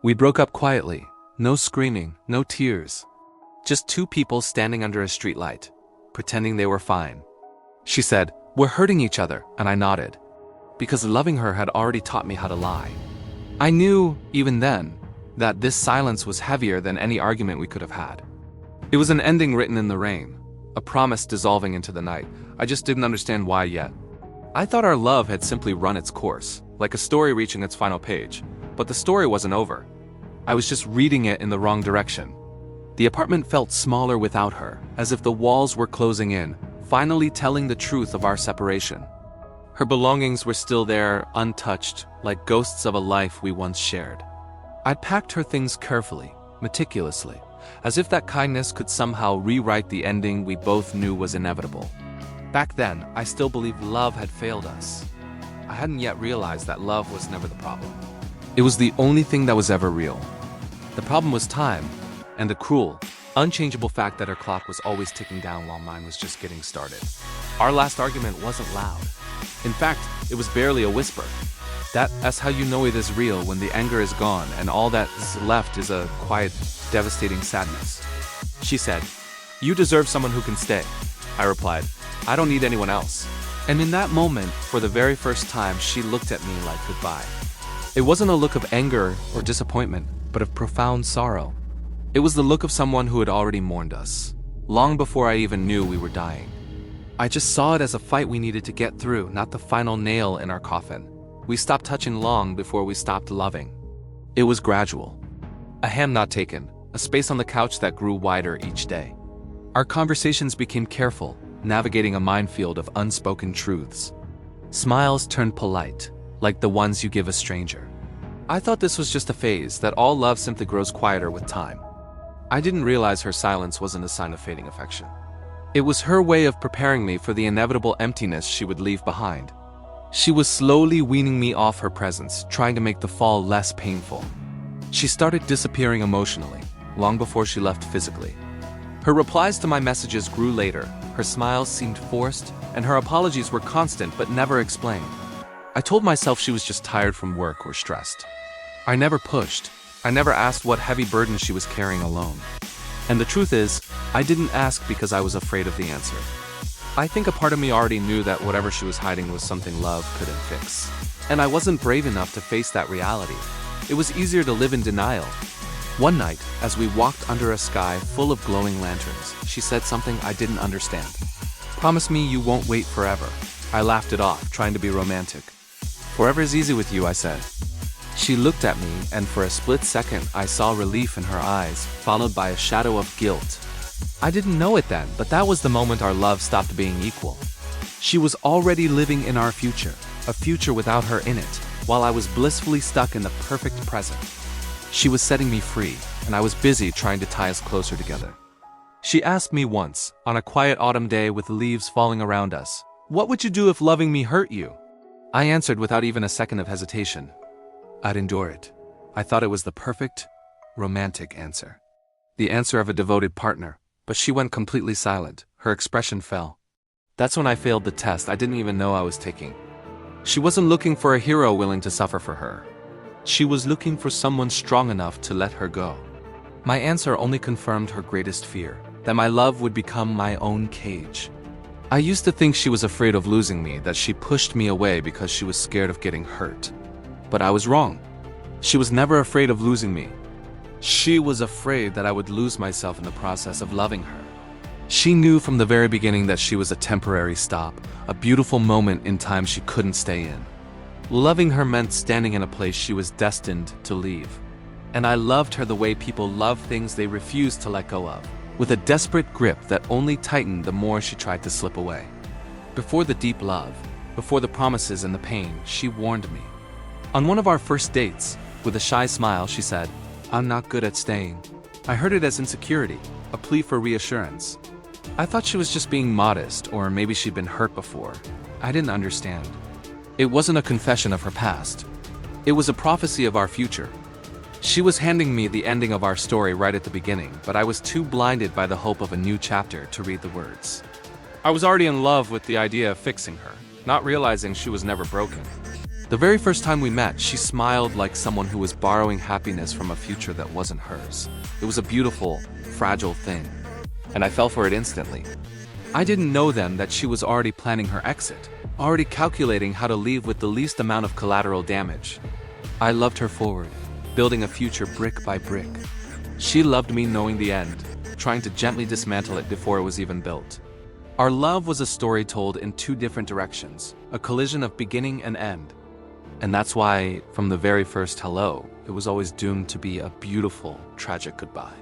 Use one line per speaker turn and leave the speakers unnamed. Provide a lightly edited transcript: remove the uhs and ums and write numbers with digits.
We broke up quietly. No screaming, no tears. Just two people standing under a streetlight, pretending they were fine. She said, "We're hurting each other," and I nodded. Because loving her had already taught me how to lie. I knew, even then, that this silence was heavier than any argument we could have had. It was an ending written in the rain, a promise dissolving into the night. I just didn't understand why yet. I thought our love had simply run its course, like a story reaching its final page, but the story wasn't over. I was just reading it in the wrong direction. The apartment felt smaller without her, as if the walls were closing in, finally telling the truth of our separation. Her belongings were still there, untouched, like ghosts of a life we once shared. I'd packed her things carefully, meticulously, as if that kindness could somehow rewrite the ending we both knew was inevitable. Back then, I still believed love had failed us. I hadn't yet realized that love was never the problem. It was the only thing that was ever real. The problem was time, and the cruel, unchangeable fact that her clock was always ticking down while mine was just getting started. Our last argument wasn't loud. In fact, it was barely a whisper. That's how you know it is real, when the anger is gone and all that's left is a quiet, devastating sadness. She said, "You deserve someone who can stay." I replied, "I don't need anyone else." And in that moment, for the very first time, she looked at me like goodbye. It wasn't a look of anger or disappointment, but of profound sorrow. It was the look of someone who had already mourned us, long before I even knew we were dying. I just saw it as a fight we needed to get through, not the final nail in our coffin. We stopped touching long before we stopped loving. It was gradual. A hand not taken, a space on the couch that grew wider each day. Our conversations became careful, navigating a minefield of unspoken truths. Smiles turned polite, like the ones you give a stranger. I thought this was just a phase, that all love simply grows quieter with time. I didn't realize her silence wasn't a sign of fading affection. It was her way of preparing me for the inevitable emptiness she would leave behind. She was slowly weaning me off her presence, trying to make the fall less painful. She started disappearing emotionally, long before she left physically. Her replies to my messages grew later, her smiles seemed forced, and her apologies were constant but never explained. I told myself she was just tired from work or stressed. I never pushed. I never asked what heavy burden she was carrying alone. And the truth is, I didn't ask because I was afraid of the answer. I think a part of me already knew that whatever she was hiding was something love couldn't fix. And I wasn't brave enough to face that reality. It was easier to live in denial. One night, as we walked under a sky full of glowing lanterns, she said something I didn't understand. "Promise me you won't wait forever." I laughed it off, trying to be romantic. "Forever is easy with you," I said. She looked at me, and for a split second I saw relief in her eyes, followed by a shadow of guilt. I didn't know it then, but that was the moment our love stopped being equal. She was already living in our future, a future without her in it, while I was blissfully stuck in the perfect present. She was setting me free, and I was busy trying to tie us closer together. She asked me once, on a quiet autumn day with leaves falling around us, "What would you do if loving me hurt you?" I answered without even a second of hesitation. I'd endure it. I thought it was the perfect, romantic answer. The answer of a devoted partner. But she went completely silent. Her expression fell. That's when I failed the test I didn't even know I was taking. She wasn't looking for a hero willing to suffer for her. She was looking for someone strong enough to let her go. My answer only confirmed her greatest fear, that my love would become my own cage. I used to think she was afraid of losing me, that she pushed me away because she was scared of getting hurt. But I was wrong. She was never afraid of losing me. She was afraid that I would lose myself in the process of loving her. She knew from the very beginning that she was a temporary stop, a beautiful moment in time she couldn't stay in. Loving her meant standing in a place she was destined to leave. And I loved her the way people love things they refuse to let go of, with a desperate grip that only tightened the more she tried to slip away. Before the deep love, before the promises and the pain, she warned me. On one of our first dates, with a shy smile, she said, "I'm not good at staying." I heard it as insecurity, a plea for reassurance. I thought she was just being modest, or maybe she'd been hurt before. I didn't understand. It wasn't a confession of her past. It was a prophecy of our future. She was handing me the ending of our story right at the beginning, but I was too blinded by the hope of a new chapter to read the words. I was already in love with the idea of fixing her, not realizing she was never broken. The very first time we met, she smiled like someone who was borrowing happiness from a future that wasn't hers. It was a beautiful, fragile thing, and I fell for it instantly. I didn't know then that she was already planning her exit, already calculating how to leave with the least amount of collateral damage. I loved her forward, building a future brick by brick. She loved me knowing the end, trying to gently dismantle it before it was even built. Our love was a story told in two different directions, a collision of beginning and end. And that's why, from the very first hello, it was always doomed to be a beautiful, tragic goodbye.